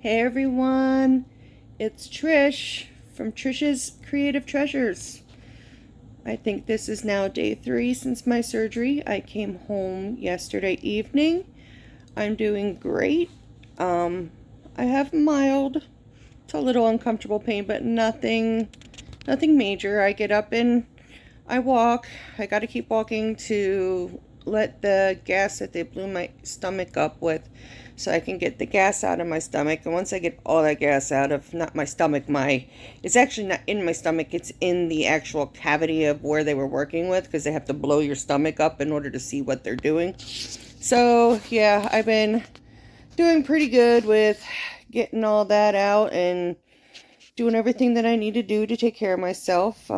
Hey everyone, it's Trish from Trish's Creative Treasures. I think this is now day 3 since my surgery. I came home yesterday evening. I'm doing great. I have mild to a little uncomfortable pain, but nothing major. I get up and I walk. I got to keep walking to let the gas that they blew my stomach up with so I can get the gas out of my stomach. And once I get all that gas out of, not my stomach, it's actually not in my stomach, it's in the actual cavity of where they were working with, because they have to blow your stomach up in order to see what they're doing. So yeah, I've been doing pretty good with getting all that out and doing everything that I need to do to take care of myself.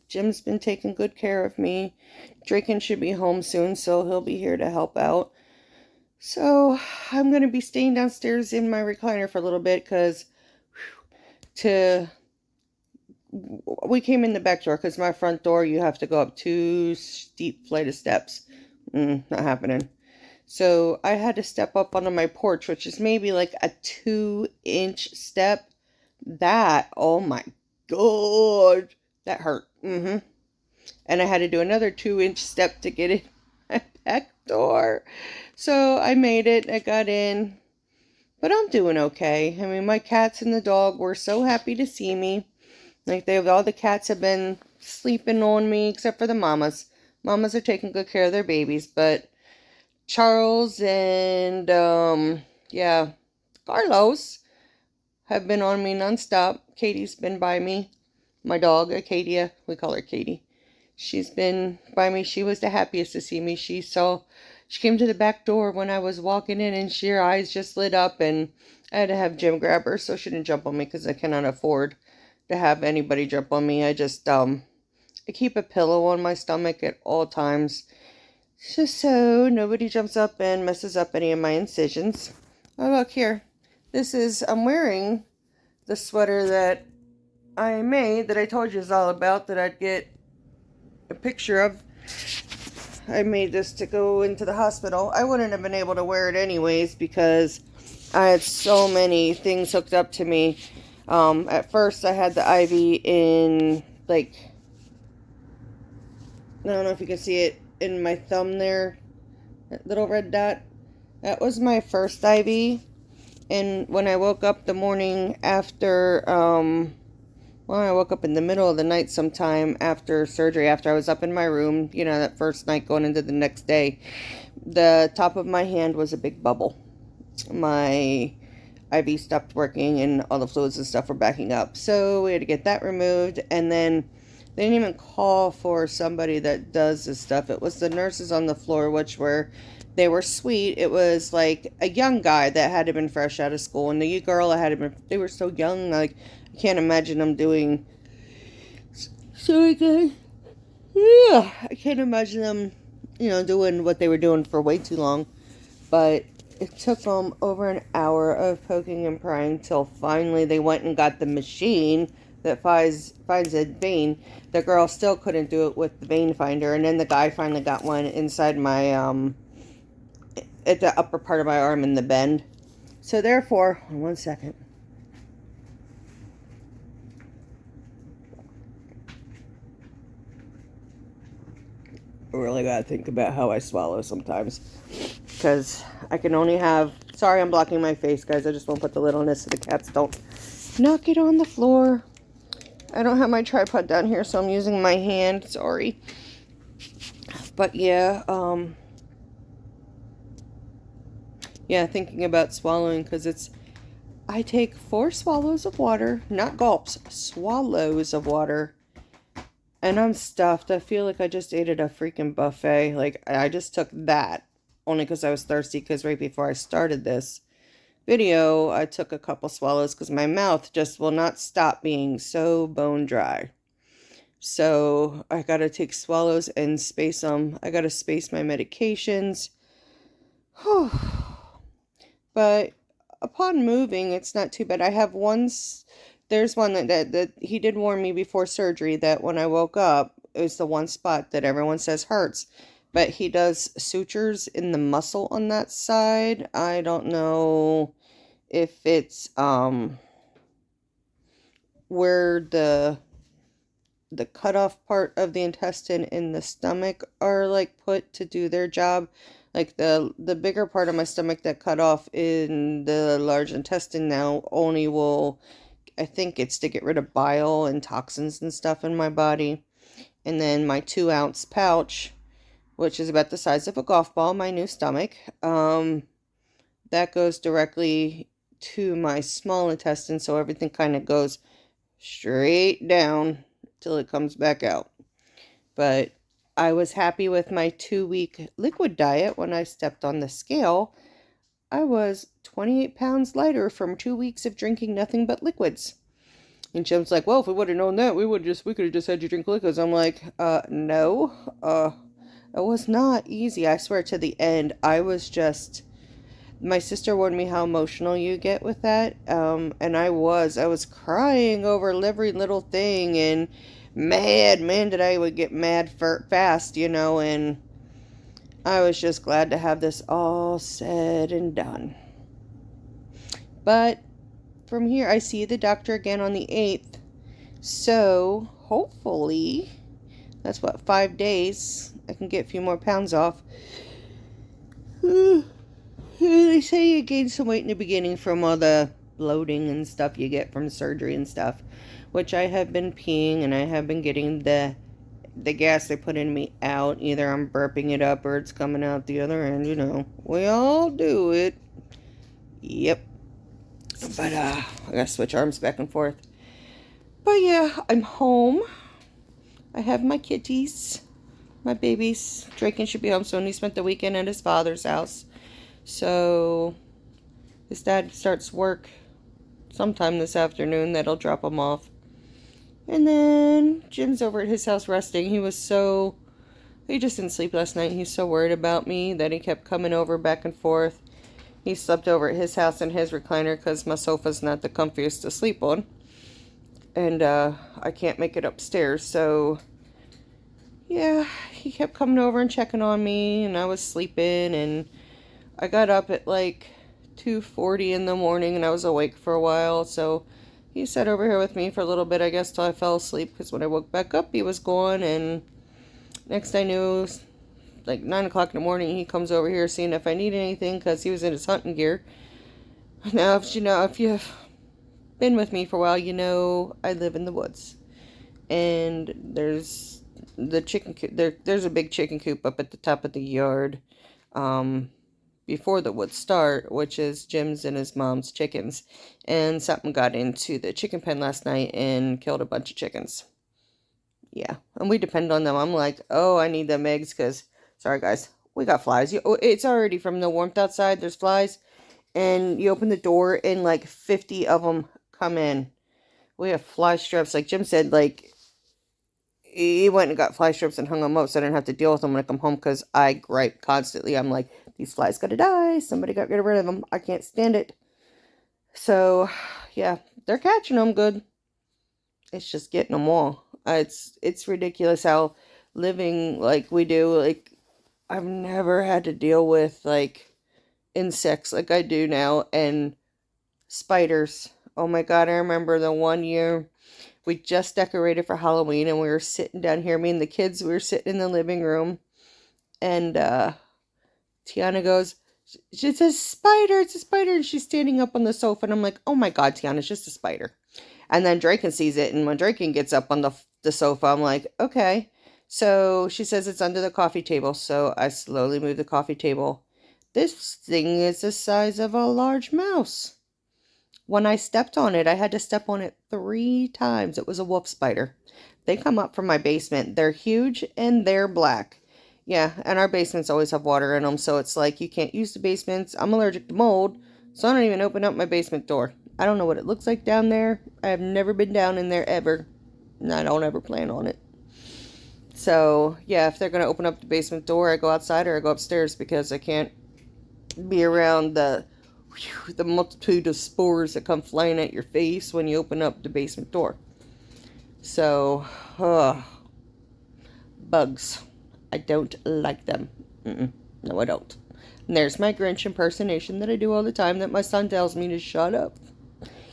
Jim's been taking good care of me. Draken should be home soon, so he'll be here to help out. So I'm going to be staying downstairs in my recliner for a little bit because we came in the back door, because my front door you have to go up 2 steep flight of steps. Not happening. So I had to step up onto my porch, which is maybe like a 2-inch step. That, oh my God, that hurt. And I had to do another 2-inch step to get in my back door. So I made it. I got in. But I'm doing okay. I mean, my cats and the dog were so happy to see me. Like, all the cats have been sleeping on me, except for the mamas. Mamas are taking good care of their babies. But Charles and, Carlos have been on me nonstop. Katie's been by me. My dog, Acadia, we call her Katie. She's been by me. She was the happiest to see me. She came to the back door when I was walking in, and her eyes just lit up, and I had to have Jim grab her so she didn't jump on me, because I cannot afford to have anybody jump on me. I just, I keep a pillow on my stomach at all times, just so nobody jumps up and messes up any of my incisions. Oh, look here. I'm wearing the sweater that I made, that I told you all about, that I'd get a picture of. I made this to go into the hospital. I wouldn't have been able to wear it anyways, because I had so many things hooked up to me. At first I had the IV in, like, I don't know if you can see it in my thumb there, that little red dot. That was my first IV. And when I woke up the morning after, I woke up in the middle of the night sometime after surgery, after I was up in my room, that first night going into the next day, the top of my hand was a big bubble. My IV stopped working and all the fluids and stuff were backing up. So we had to get that removed, and then they didn't even call for somebody that does this stuff. It was the nurses on the floor, they were sweet. It was like a young guy that had been fresh out of school, and the girl they were so young, like, I can't imagine them doing so good. Yeah, I can't imagine them, doing what they were doing for way too long. But it took them over an hour of poking and prying till finally they went and got the machine that finds a vein. The girl still couldn't do it with the vein finder, and then the guy finally got one inside my at the upper part of my arm in the bend. So therefore, 1 second. I really gotta think about how I swallow sometimes, because I can only have, sorry, I'm blocking my face, guys. I just won't put the lid on this so the cats don't knock it on the floor. I don't have my tripod down here, so I'm using my hand. Sorry. But yeah, thinking about swallowing, because I take 4 swallows of water, not gulps, swallows of water, and I'm stuffed. I feel like I just ate at a freaking buffet. Like, I just took that only because I was thirsty, because right before I started this video, I took a couple swallows because my mouth just will not stop being so bone dry. So I gotta take swallows and space them. I gotta space my medications. But upon moving, it's not too bad. I have there's one that he did warn me before surgery that when I woke up, it was the one spot that everyone says hurts. But he does sutures in the muscle on that side. I don't know if it's where the cutoff part of the intestine in the stomach are like put to do their job. Like the bigger part of my stomach that cut off in the large intestine now only will, I think it's to get rid of bile and toxins and stuff in my body. And then my 2-ounce pouch, which is about the size of a golf ball, my new stomach, that goes directly to my small intestine, so everything kind of goes straight down till it comes back out. But I was happy with my 2-week liquid diet. When I stepped on the scale, I was 28 pounds lighter from 2 weeks of drinking nothing but liquids. And Jim's like, well, if we would have known that, we could have just had you drink liquids. I'm like, no, it was not easy. I swear, to the end, I was just, my sister warned me how emotional you get with that. And I was crying over every little thing, and man, did I would get mad fast, and I was just glad to have this all said and done. But from here, I see the doctor again on the 8th. So hopefully, that's 5 days. I can get a few more pounds off. They say you gain some weight in the beginning from all the bloating and stuff you get from the surgery and stuff, which I have been peeing, and I have been getting the gas they put in me out. Either I'm burping it up or it's coming out the other end. We all do it. Yep. But I gotta switch arms back and forth. But yeah, I'm home. I have my kitties, my babies. Draken should be home soon. He spent the weekend at his father's house. So his dad starts work sometime this afternoon. That'll drop him off. And then Jim's over at his house resting. He just didn't sleep last night. He's so worried about me that he kept coming over back and forth. He slept over at his house in his recliner because my sofa's not the comfiest to sleep on. And I can't make it upstairs. So, yeah, he kept coming over and checking on me. And I was sleeping. And I got up at like 2:40 in the morning. And I was awake for a while. So he sat over here with me for a little bit, I guess, till I fell asleep. Because when I woke back up, he was gone. And next I knew, like 9 o'clock in the morning, he comes over here seeing if I need anything, because he was in his hunting gear. Now, if you've been with me for a while, I live in the woods, and there's the chicken coop. There's a big chicken coop up at the top of the yard, before the woods start, which is Jim's and his mom's chickens, and something got into the chicken pen last night and killed a bunch of chickens. Yeah, and we depend on them. I'm like, oh, I need them eggs, because sorry, guys. We got flies. It's already from the warmth outside. There's flies. And you open the door and like 50 of them come in. We have fly strips. Like Jim said, like, he went and got fly strips and hung them up so I didn't have to deal with them when I come home, because I gripe constantly. I'm like, these flies gotta die. Somebody got rid of them. I can't stand it. So, yeah, they're catching them good. It's just getting them all. It's ridiculous how living like we do, like, I've never had to deal with, like, insects like I do now, and spiders. Oh my God, I remember the one year we just decorated for Halloween, and we were sitting down here, me and the kids, we were sitting in the living room, and Tiana goes, it's a spider, and she's standing up on the sofa, and I'm like, oh my God, Tiana, it's just a spider. And then Draken sees it, and when Draken gets up on the sofa, I'm like, okay. So she says it's under the coffee table, so I slowly move the coffee table. This thing is the size of a large mouse. When I stepped on it, I had to step on it 3 times. It was a wolf spider. They come up from my basement. They're huge, and they're black. Yeah, and our basements always have water in them, so it's like you can't use the basements. I'm allergic to mold, so I don't even open up my basement door. I don't know what it looks like down there. I have never been down in there ever, and I don't ever plan on it. So, yeah, if they're going to open up the basement door, I go outside or I go upstairs, because I can't be around the multitude of spores that come flying at your face when you open up the basement door. So, bugs. I don't like them. No, I don't. And there's my Grinch impersonation that I do all the time that my son tells me to shut up.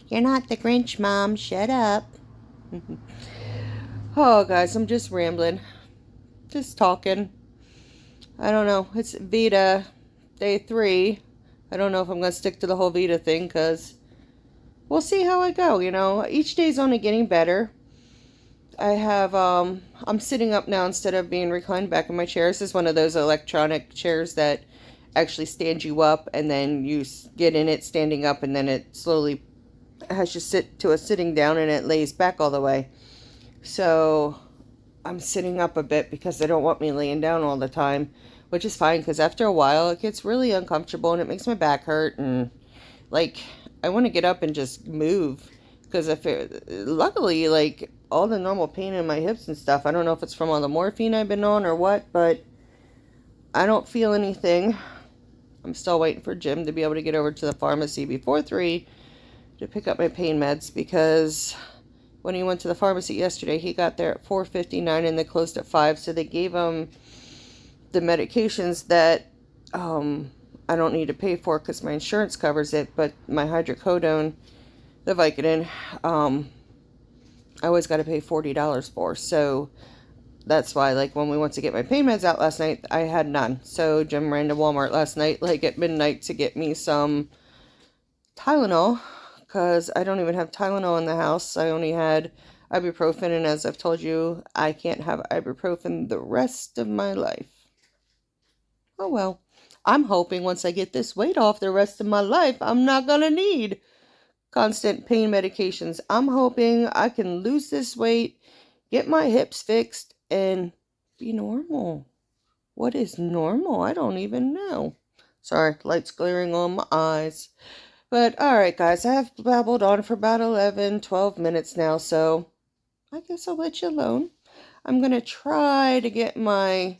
You're not the Grinch, Mom. Shut up. Oh, guys, I'm just rambling. Just talking. I don't know. It's Vita day 3. I don't know if I'm going to stick to the whole Vita thing because we'll see how I go, you know. Each day's only getting better. I have, I'm sitting up now instead of being reclined back in my chair. This is one of those electronic chairs that actually stand you up and then you get in it standing up and then it slowly has you sit to a sitting down and it lays back all the way. So I'm sitting up a bit because they don't want me laying down all the time, which is fine because after a while it gets really uncomfortable and it makes my back hurt and like I want to get up and just move because luckily like all the normal pain in my hips and stuff, I don't know if it's from all the morphine I've been on or what, but I don't feel anything. I'm still waiting for Jim to be able to get over to the pharmacy before 3 to pick up my pain meds because when he went to the pharmacy yesterday, he got there at 4:59 and they closed at 5. So they gave him the medications that I don't need to pay for because my insurance covers it. But my hydrocodone, the Vicodin, I always got to pay $40 for. So that's why, like, when we went to get my pain meds out last night, I had none. So Jim ran to Walmart last night, like at midnight, to get me some Tylenol. Because I don't even have Tylenol in the house. I only had ibuprofen, and as I've told you, I can't have ibuprofen the rest of my life. Oh well. I'm hoping once I get this weight off the rest of my life, I'm not going to need constant pain medications. I'm hoping I can lose this weight, get my hips fixed, and be normal. What is normal? I don't even know. Sorry, light's glaring on my eyes. But, alright guys, I have babbled on for about 12 minutes now, so I guess I'll let you alone. I'm going to try to get my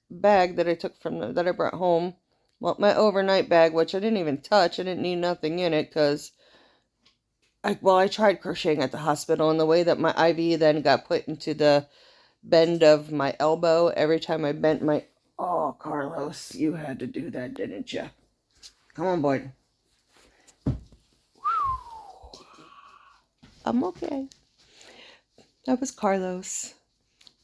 bag that I took that I brought home. Well, my overnight bag, which I didn't even touch. I didn't need nothing in it, because, I tried crocheting at the hospital, and the way that my IV then got put into the bend of my elbow, every time I bent my... Oh, Carlos, you had to do that, didn't you? Come on, boy. I'm okay. That was Carlos.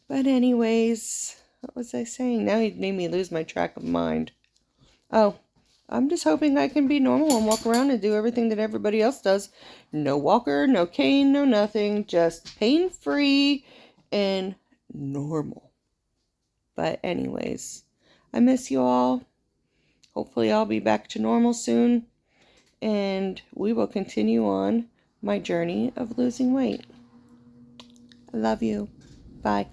But anyways, what was I saying? Now he made me lose my track of mind. Oh, I'm just hoping I can be normal and walk around and do everything that everybody else does. No walker, no cane, no nothing. Just pain-free and normal. But anyways, I miss you all. Hopefully I'll be back to normal soon. And we will continue on my journey of losing weight. I love you. Bye.